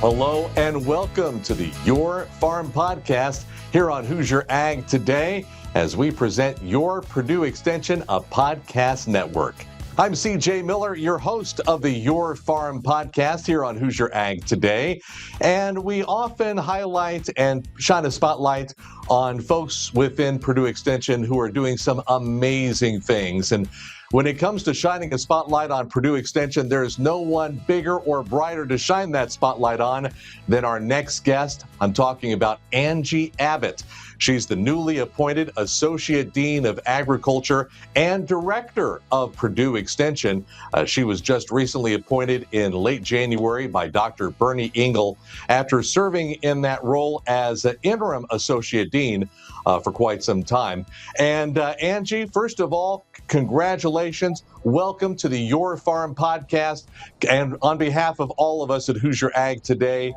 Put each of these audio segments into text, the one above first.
Hello and welcome to the Your Farm Podcast here on Hoosier Ag Today as we present your Purdue Extension, a podcast network. I'm CJ Miller, your host of the Your Farm Podcast here on Hoosier Ag Today, and we often highlight and shine a spotlight on folks within Purdue Extension who are doing some amazing things. And when it comes to shining a spotlight on Purdue Extension, there is no one bigger or brighter to shine that spotlight on than our next guest. I'm talking about Angie Abbott. She's the newly appointed Associate Dean of Agriculture and Director of Purdue Extension. She was just recently appointed in late January by Dr. Bernie Engel after serving in that role as an interim Associate Dean for quite some time. And Angie, first of all, congratulations. Welcome to the Your Farm Podcast. And on behalf of all of us at Hoosier Ag Today,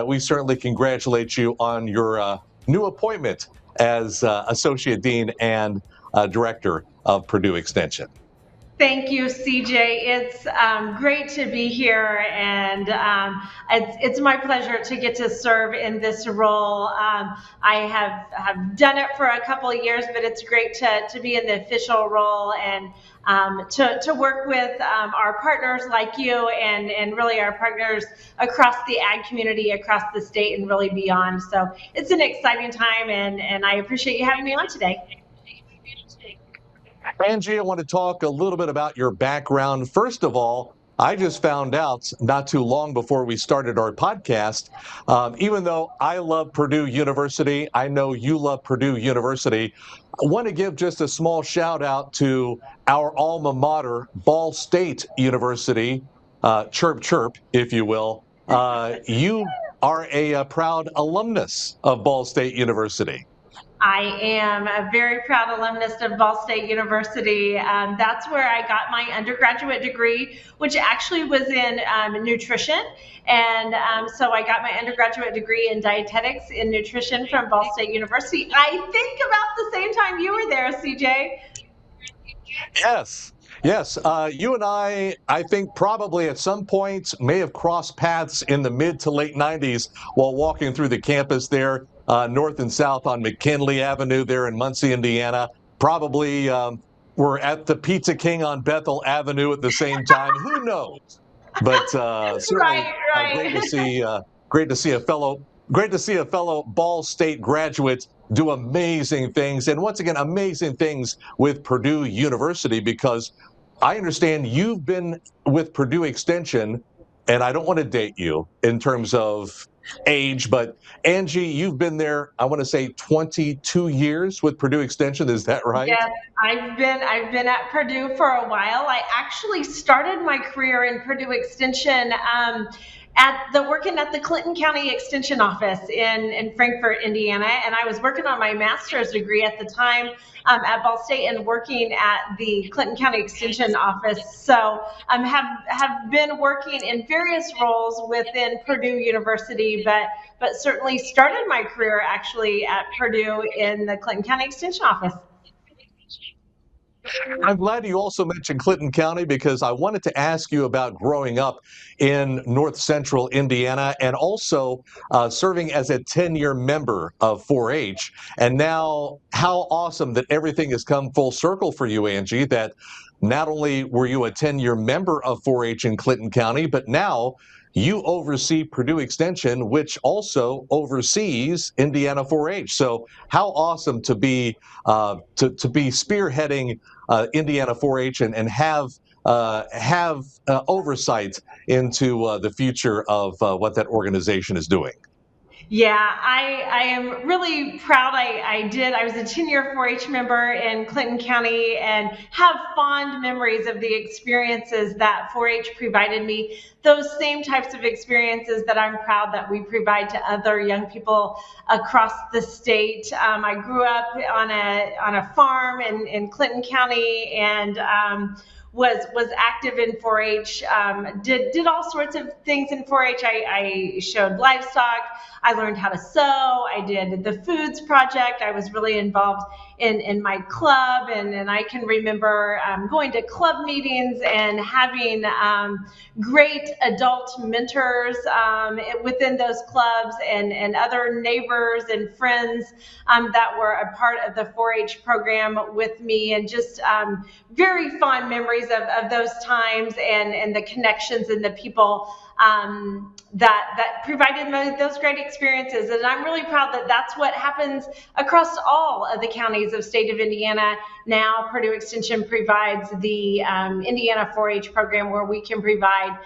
we certainly congratulate you on your new appointment as Associate Dean and Director of Purdue Extension. Thank you, CJ. It's great to be here, and it's my pleasure to get to serve in this role. I have done it for a couple of years, but it's great to be in the official role and to work with our partners like you and really our partners across the ag community, across the state, and really beyond. So it's an exciting time, and I appreciate you having me on today. Angie, I want to talk a little bit about your background. First of all, I just found out not too long before we started our podcast, even though I love Purdue University, I know you love Purdue University. I want to give just a small shout out to our alma mater, Ball State University, chirp, chirp, if you will. You are a proud alumnus of Ball State University. I am a very proud alumnus of Ball State University. That's where I got my undergraduate degree, which actually was in nutrition. And so I got my undergraduate degree in dietetics in nutrition from Ball State University. I think about the same time you were there, CJ. Yes. You and I think probably at some point may have crossed paths in the mid to late 90s while walking through the campus there, north and south on McKinley Avenue there in Muncie, Indiana. Probably we're at the Pizza King on Bethel Avenue at the same time. Who knows? But certainly right. Great to see a fellow Ball State graduate do amazing things, and once again, amazing things with Purdue University, because I understand you've been with Purdue Extension, and I don't want to date you in terms of age, but Angie, you've been there, I want to say 22 years with Purdue Extension. Is that right? Yes, I've been at Purdue for a while. I actually started my career in Purdue Extension working at the Clinton County Extension office in Frankfort, Indiana, and I was working on my master's degree at the time at Ball State and working at the Clinton County Extension office. So have been working in various roles within Purdue University, but certainly started my career actually at Purdue in the Clinton County Extension office. I'm glad you also mentioned Clinton County, because I wanted to ask you about growing up in North Central Indiana and also serving as a 10-year member of 4-H. And now how awesome that everything has come full circle for you, Angie, that not only were you a 10-year member of 4-H in Clinton County, but now you oversee Purdue Extension, which also oversees Indiana 4-H. So how awesome to be spearheading Indiana 4-H and have oversight into the future of what that organization is doing. Yeah, I am really proud. I was a 10-year 4-H member in Clinton County and have fond memories of the experiences that 4-H provided me. Those same types of experiences that I'm proud that we provide to other young people across the state. I grew up on a farm in Clinton County, and was active in 4-H, did all sorts of things in 4-H. I showed livestock. I learned how to sew. I did the foods project. I was really involved in my club, and I can remember going to club meetings and having great adult mentors within those clubs, and other neighbors and friends that were a part of the 4-H program with me, and just very fond memories of those times, and the connections and the people that provided those great experiences. And I'm really proud that that's what happens across all of the counties of state of Indiana. Now Purdue Extension provides the Indiana 4-H program, where we can provide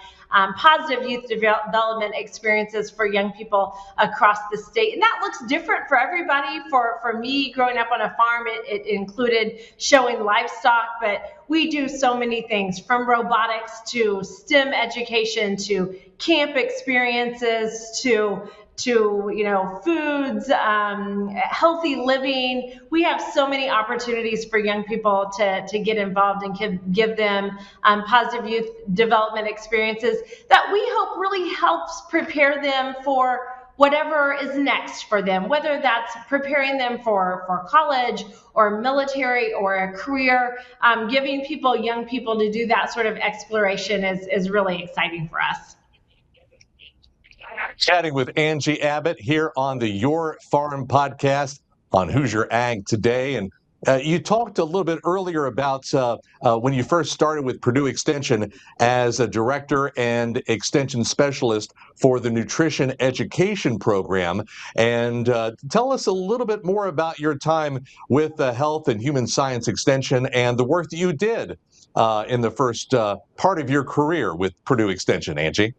positive youth development experiences for young people across the state. And that looks different for everybody. For me, growing up on a farm, it included showing livestock, but we do so many things, from robotics to STEM education to camp experiences to foods, healthy living. We have so many opportunities for young people to get involved and give them positive youth development experiences that we hope really helps prepare them for whatever is next for them, whether that's preparing them for college or military or a career. Giving young people to do that sort of exploration is really exciting for us. Chatting with Angie Abbott here on the Your Farm podcast on Hoosier Ag Today. And you talked a little bit earlier about when you first started with Purdue Extension as a director and extension specialist for the nutrition education program. And tell us a little bit more about your time with the Health and Human Science Extension and the work that you did in the first part of your career with Purdue Extension, Angie.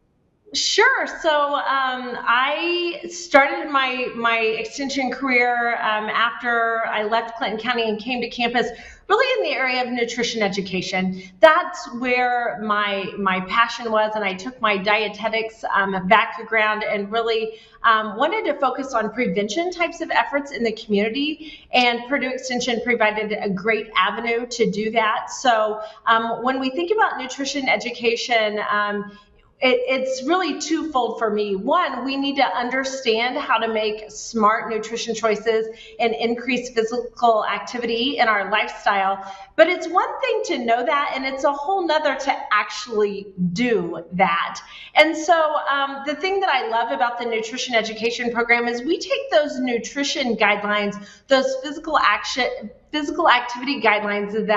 Sure. So I started my extension career after I left Clinton County and came to campus, really in the area of nutrition education. That's where my passion was, and I took my dietetics background and really wanted to focus on prevention types of efforts in the community, and Purdue Extension provided a great avenue to do that. So when we think about nutrition education, it's really twofold for me. One, we need to understand how to make smart nutrition choices and increase physical activity in our lifestyle. But it's one thing to know that, and it's a whole nother to actually do that. And so the thing that I love about the nutrition education program is we take those nutrition guidelines, those physical activity guidelines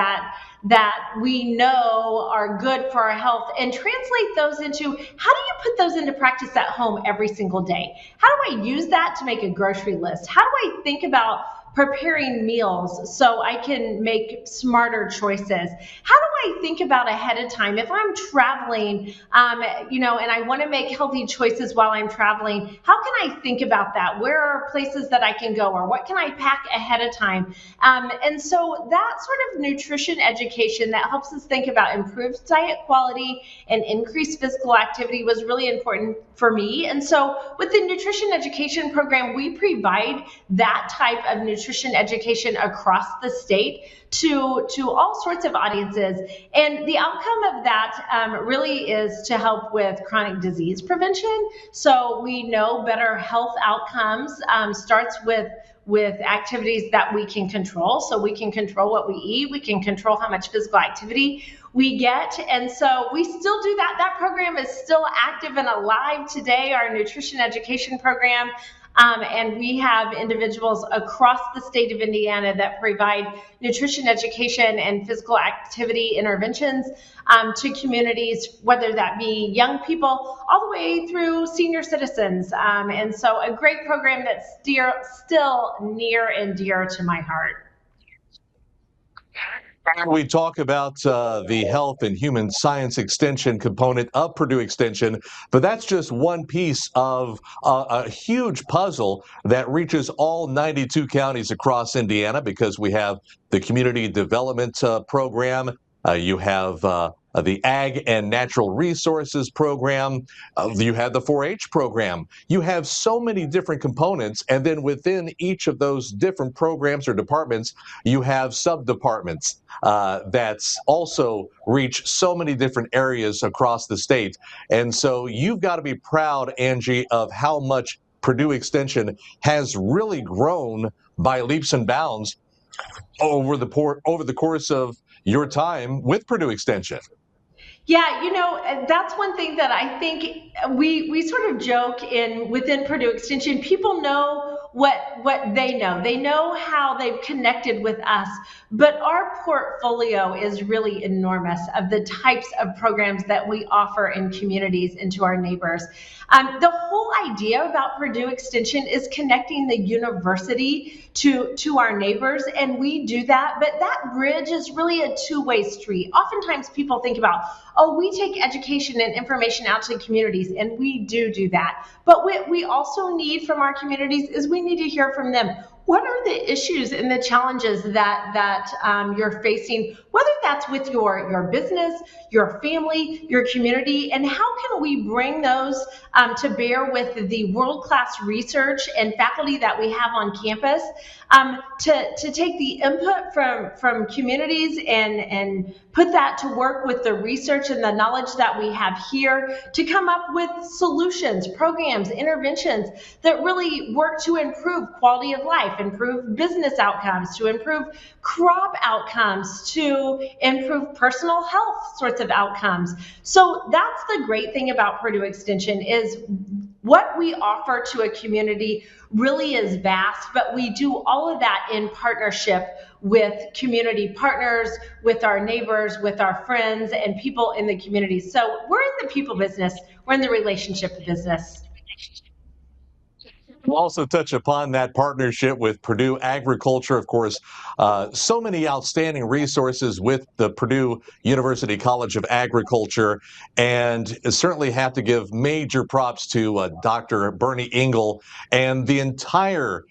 that we know are good for our health, and translate those into, how do you put those into practice at home every single day? How do I use that to make a grocery list? How do I think about preparing meals so I can make smarter choices? How do I think about ahead of time? If I'm traveling, and I want to make healthy choices while I'm traveling, how can I think about that? Where are places that I can go, or what can I pack ahead of time? And so that sort of nutrition education that helps us think about improved diet quality and increased physical activity was really important for me. And so with the nutrition education program, we provide that type of nutrition education across the state to all sorts of audiences. And the outcome of that really is to help with chronic disease prevention. So we know better health outcomes starts with activities that we can control. So we can control what we eat, we can control how much physical activity we get. And so we still do that. That program is still active and alive today, our nutrition education program. And we have individuals across the state of Indiana that provide nutrition education and physical activity interventions to communities, whether that be young people all the way through senior citizens. And so a great program that's still near and dear to my heart. We talk about the Health and Human Science Extension component of Purdue Extension, but that's just one piece of a huge puzzle that reaches all 92 counties across Indiana, because we have the Community Development Program, you have the Ag and Natural Resources program. You have the 4-H program. You have so many different components, and then within each of those different programs or departments, you have sub-departments that's also reach so many different areas across the state. And so you've got to be proud, Angie, of how much Purdue Extension has really grown by leaps and bounds over the course of your time with Purdue Extension. Yeah, that's one thing that I think we sort of joke within Purdue Extension. People know what they know. They know how they've connected with us, but our portfolio is really enormous of the types of programs that we offer in communities and to our neighbors. The whole idea about Purdue Extension is connecting the university to our neighbors, and we do that, but that bridge is really a two-way street. Oftentimes people think about, oh, we take education and information out to communities, and we do that. But what we also need from our communities is we need to hear from them. What are the issues and the challenges that you're facing, whether that's with your business, your family, your community, and how can we bring those to bear with the world-class research and faculty that we have on campus to take the input from communities and put that to work with the research and the knowledge that we have here to come up with solutions, programs, interventions that really work to improve quality of life, improve business outcomes, to improve crop outcomes, to improve personal health sorts of outcomes. So that's the great thing about Purdue Extension is what we offer to a community really is vast, but we do all of that in partnership with community partners, with our neighbors, with our friends, and people in the community. So we're in the people business. We're in the relationship business. We'll also touch upon that partnership with Purdue Agriculture. Of course, so many outstanding resources with the Purdue University College of Agriculture, and certainly have to give major props to Dr. Bernie Engel and the entire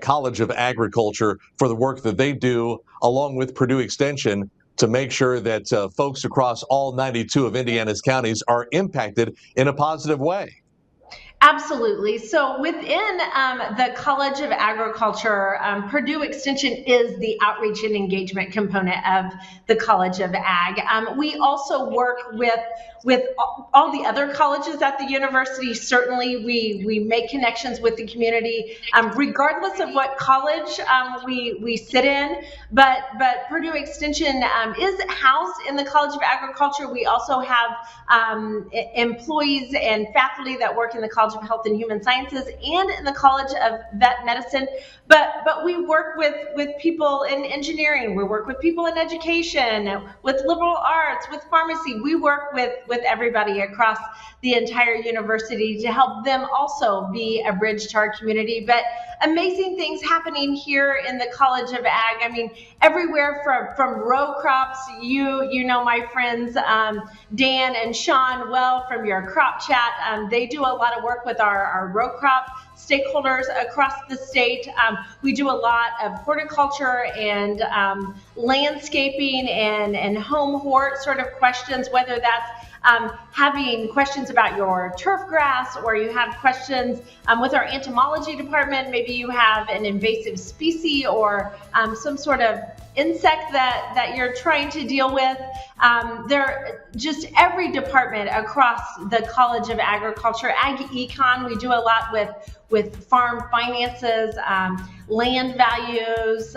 College of Agriculture for the work that they do, along with Purdue Extension, to make sure that folks across all 92 of Indiana's counties are impacted in a positive way. Absolutely. So within the College of Agriculture, Purdue Extension is the outreach and engagement component of the College of Ag. We also work with all the other colleges at the university. Certainly, we make connections with the community, regardless of what college we sit in. But Purdue Extension is housed in the College of Agriculture. We also have employees and faculty that work in the College of Health and Human Sciences and in the College of Vet Medicine. But we work with people in engineering. We work with people in education, with liberal arts, with pharmacy. We work with everybody across the entire university to help them also be a bridge to our community. But amazing things happening here in the College of Ag. I mean, everywhere from row crops. You know my friends Dan and Sean well from your crop chat. They do a lot of work with our row crop stakeholders across the state. We do a lot of horticulture and landscaping and home hort sort of questions, whether that's having questions about your turf grass, or you have questions with our entomology department. Maybe you have an invasive species or some sort of insect that you're trying to deal with. There just every department across the College of Agriculture. Ag Econ, we do a lot with farm finances, land values.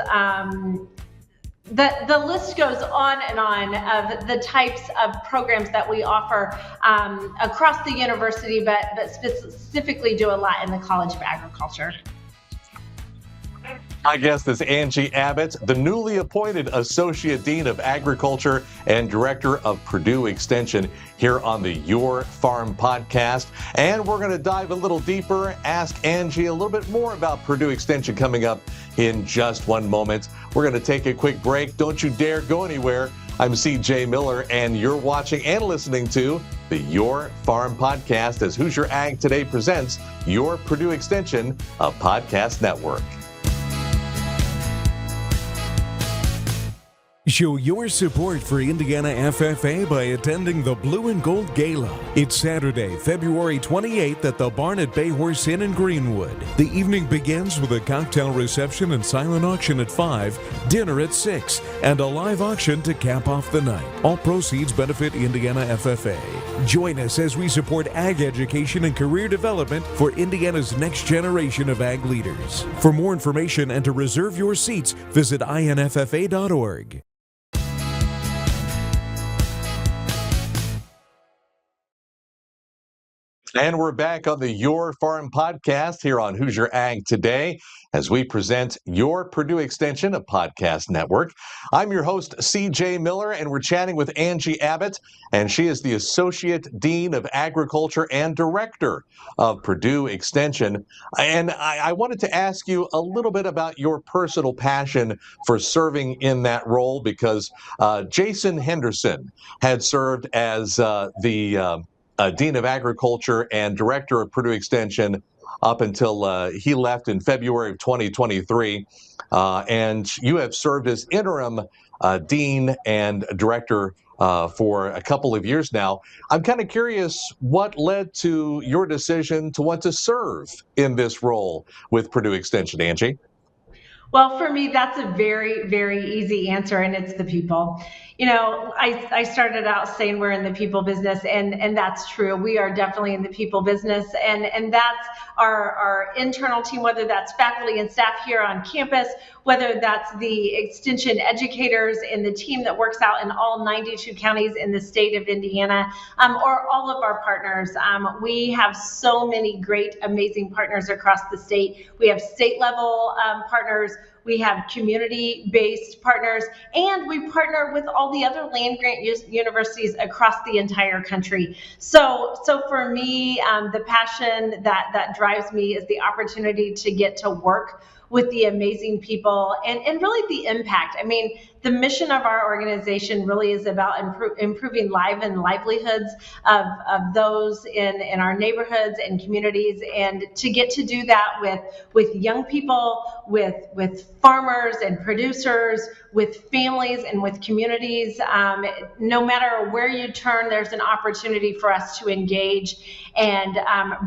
The list goes on and on of the types of programs that we offer across the university, but specifically do a lot in the College of Agriculture. My guest is Angie Abbott, the newly appointed Associate Dean of Agriculture and Director of Purdue Extension, here on the Your Farm podcast. And we're going to dive a little deeper, ask Angie a little bit more about Purdue Extension coming up in just one moment. We're going to take a quick break. Don't you dare go anywhere. I'm CJ Miller, and you're watching and listening to the Your Farm podcast as Hoosier Ag Today presents Your Purdue Extension, a podcast network. Show your support for Indiana FFA by attending the Blue and Gold Gala. It's Saturday, February 28th at the Barn at Bay Horse Inn in Greenwood. The evening begins with a cocktail reception and silent auction at 5, dinner at 6, and a live auction to cap off the night. All proceeds benefit Indiana FFA. Join us as we support ag education and career development for Indiana's next generation of ag leaders. For more information and to reserve your seats, visit inffa.org. And we're back on the Your Farm podcast here on Hoosier Ag Today as we present Your Purdue Extension, a podcast network. I'm your host, CJ Miller, and we're chatting with Angie Abbott, and she is the Associate Dean of Agriculture and Director of Purdue Extension. And I wanted to ask you a little bit about your personal passion for serving in that role, because Jason Henderson had served as the Dean of Agriculture and Director of Purdue Extension up until he left in February of 2023. And you have served as interim Dean and Director for a couple of years now. I'm kind of curious what led to your decision to want to serve in this role with Purdue Extension, Angie? Well, for me, that's a very, very easy answer, and it's the people. You know, I started out saying we're in the people business, and that's true. We are definitely in the people business, and that's our internal team, whether that's faculty and staff here on campus, whether that's the extension educators and the team that works out in all 92 counties in the state of Indiana, or all of our partners. We have so many great, amazing partners across the state. We have state level partners. We have community-based partners, and we partner with all the other land-grant universities across the entire country. So for me, the passion that drives me is the opportunity to get to work with the amazing people and really the impact. I mean, the mission of our organization really is about improving livelihoods of those in our neighborhoods and communities, and to get to do that with young people, with farmers and producers, with families and with communities. No matter where you turn, there's an opportunity for us to engage and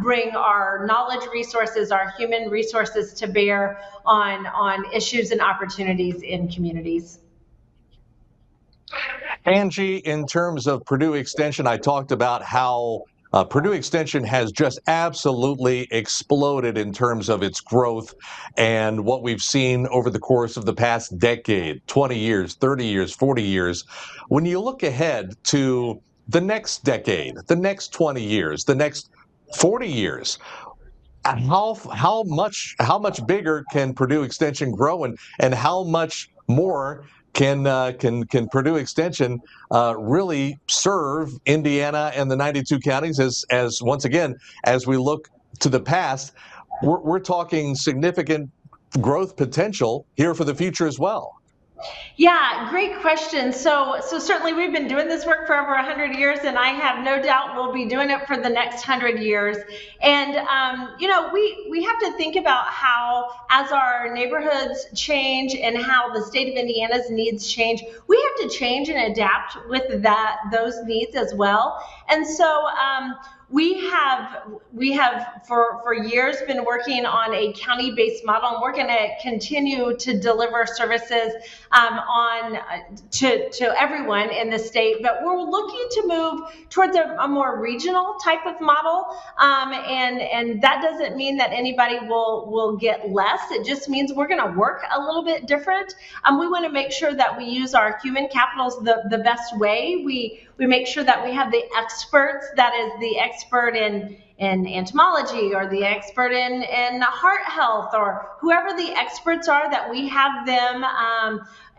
bring our knowledge resources, our human resources to bear on issues and opportunities in communities. Angie, in terms of Purdue Extension, I talked about how Purdue Extension has just absolutely exploded in terms of its growth and what we've seen over the course of the past decade, 20 years, 30 years, 40 years. When you look ahead to the next decade, the next 20 years, the next 40 years, how much bigger can Purdue Extension grow, and how much more can Purdue Extension really serve Indiana and the 92 counties as once again, as we look to the past, we're talking significant growth potential here for the future as well? Yeah, great question. So certainly we've been doing this work for over 100 years, and I have no doubt we'll be doing it for the next 100 years. And, we have to think about how, as our neighborhoods change and how the state of Indiana's needs change, we have to change and adapt with those needs as well. And so, we have for years been working on a county-based model, and we're going to continue to deliver services to everyone in the state. But we're looking to move towards a more regional type of model, and that doesn't mean that anybody will get less. It just means we're going to work a little bit different. We want to make sure that we use our human capitals the best way. We make sure that we have the experts, that is the expert in entomology, or the expert in heart health, or whoever the experts are, that we have them,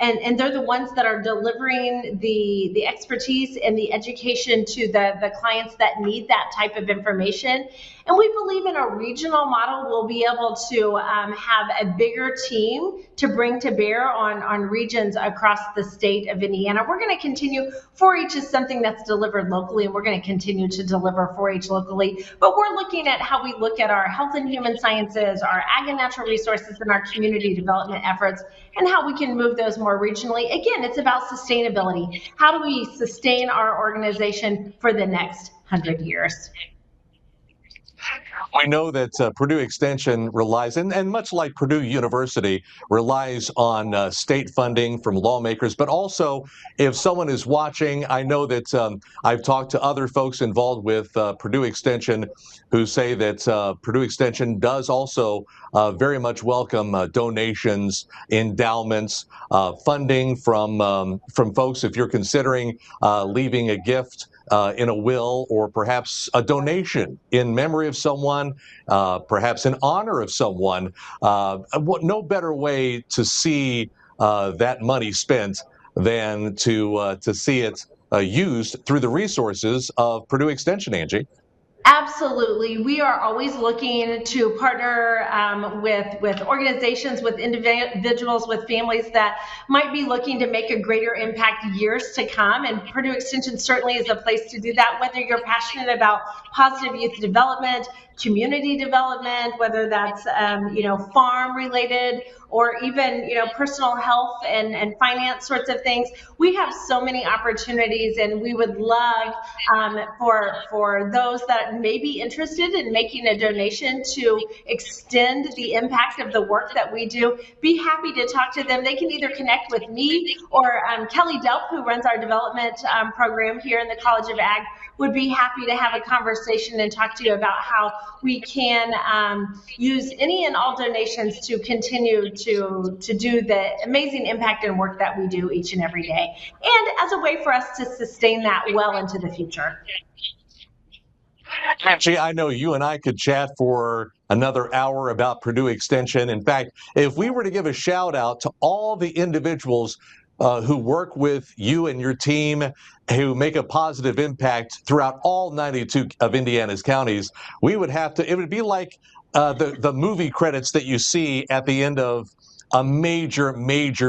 and they're the ones that are delivering the expertise and the education to the clients that need that type of information. And we believe in a regional model, we'll be able to have a bigger team to bring to bear on regions across the state of Indiana. We're going to continue. 4-H is something that's delivered locally, and we're going to continue to deliver 4-H locally. But but we're looking at how we look at our health and human sciences, our ag and natural resources, and our community development efforts, and how we can move those more regionally. Again, it's about sustainability. How do we sustain our organization for the next 100 years? We know that Purdue Extension relies, and much like Purdue University, relies on state funding from lawmakers. But also, if someone is watching, I know that I've talked to other folks involved with Purdue Extension who say that Purdue Extension does also very much welcome donations, endowments, funding from folks. If you're considering leaving a gift in a will, or perhaps a donation in memory of someone, perhaps in honor of someone. No better way to see that money spent than to see it used through the resources of Purdue Extension, Angie. Absolutely. We are always looking to partner with organizations, with individuals, with families that might be looking to make a greater impact years to come. And Purdue Extension certainly is a place to do that, whether you're passionate about positive youth development, community development, whether that's farm related, or even personal health and finance sorts of things. We have so many opportunities, and we would love for those that may be interested in making a donation to extend the impact of the work that we do. Be happy to talk to them. They can either connect with me or Kelly Delp, who runs our development program here in the College of Ag, would be happy to have a conversation and talk to you about how we can use any and all donations to continue to do the amazing impact and work that we do each and every day, and as a way for us to sustain that well into the future. Angie, I know you and I could chat for another hour about Purdue Extension. In fact, if we were to give a shout out to all the individuals who work with you and your team, who make a positive impact throughout all 92 of Indiana's counties, we would have to, it would be like the movie credits that you see at the end of a major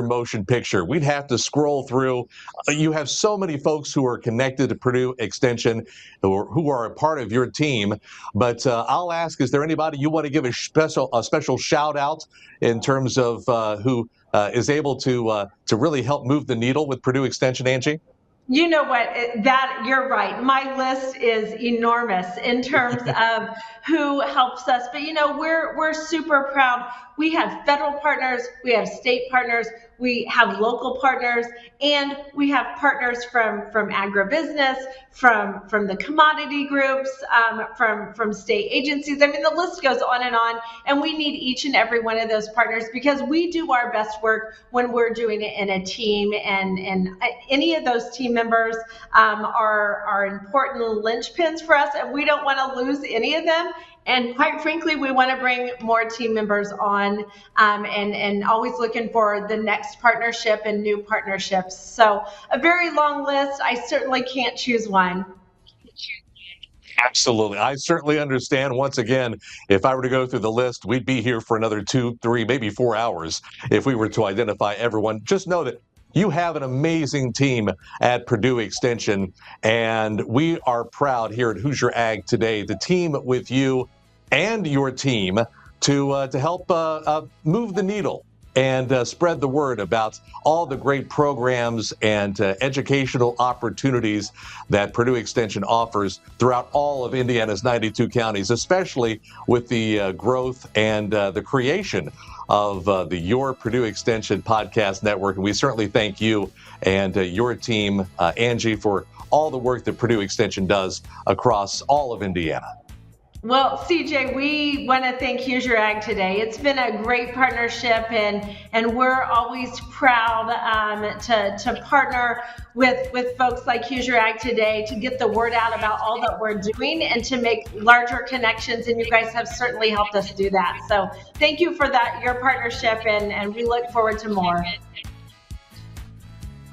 motion picture. We'd have to scroll through. You have so many folks who are connected to Purdue Extension who are a part of your team. But I'll ask, is there anybody you want to give a special shout out in terms of who is able to really help move the needle with Purdue Extension, Angie? You know what, that you're right. My list is enormous in terms of who helps us, but we're super proud. We have federal partners, we have state partners, we have local partners, and we have partners from agribusiness, from the commodity groups, from state agencies. I mean, the list goes on, and we need each and every one of those partners, because we do our best work when we're doing it in a team, and any of those team members are important linchpins for us, and we don't want to lose any of them. And quite frankly, we want to bring more team members on, and always looking for the next partnership and new partnerships. So a very long list. I certainly can't choose one. Absolutely. I certainly understand. Once again, if I were to go through the list, we'd be here for another 2, 3, maybe 4 hours if we were to identify everyone. Just know that you have an amazing team at Purdue Extension, and we are proud here at Hoosier Ag Today, the team with you and your team, to help move the needle and spread the word about all the great programs and educational opportunities that Purdue Extension offers throughout all of Indiana's 92 counties, especially with the growth and the creation of the Your Purdue Extension podcast network. And we certainly thank you and your team, Angie, for all the work that Purdue Extension does across all of Indiana. Well, CJ, we want to thank Hoosier Ag Today. It's been a great partnership, and we're always proud to partner with folks like Hoosier Ag Today to get the word out about all that we're doing and to make larger connections, and you guys have certainly helped us do that. So thank you for that, your partnership, and we look forward to more.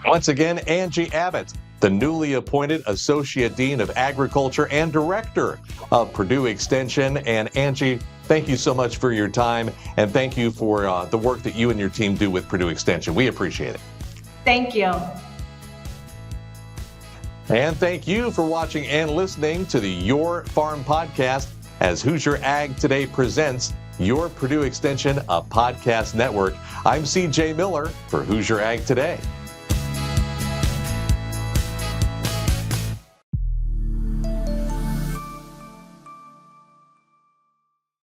Once again, Angie Abbott, the newly appointed Associate Dean of Agriculture and Director of Purdue Extension. And Angie, thank you so much for your time, and thank you for the work that you and your team do with Purdue Extension. We appreciate it. Thank you. And thank you for watching and listening to the Your Farm Podcast. as Hoosier Ag Today presents Your Purdue Extension, a podcast network. I'm CJ Miller for Hoosier Ag Today.